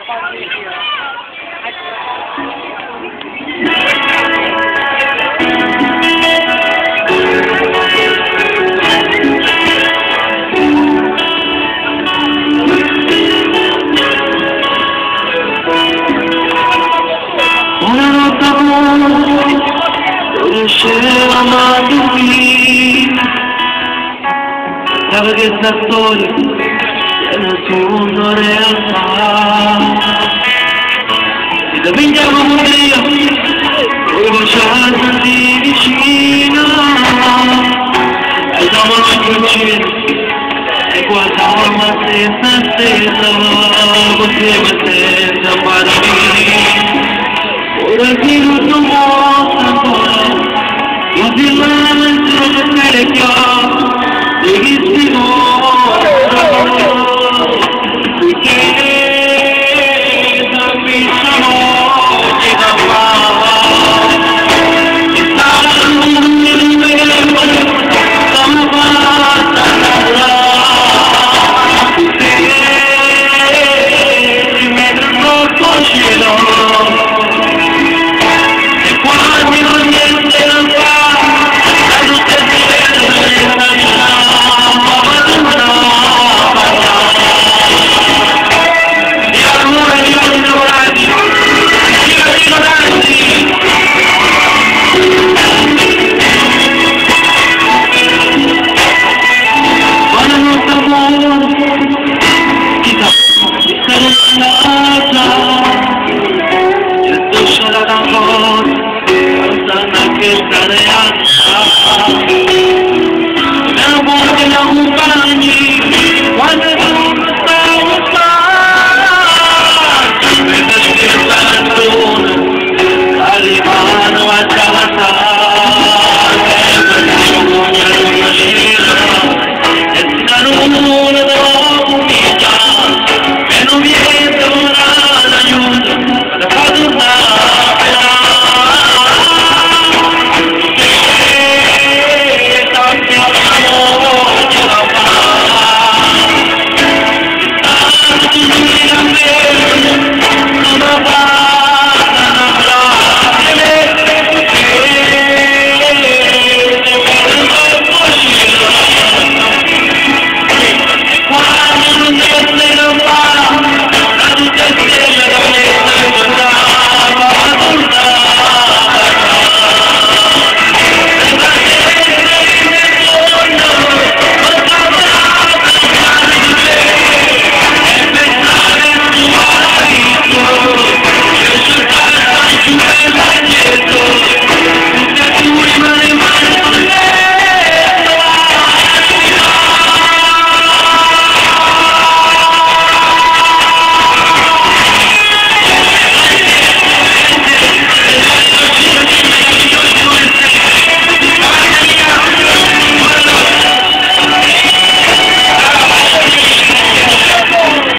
Sabe che sta storia è una seconda realtà. Si da pigliamo un Dio, poi baciarti vicino, e dopo noi uccidi, e guardiamo la stessa, così senza paragoni. Ora che non posso ancora, io ti lascio per te chiaro. Che stare a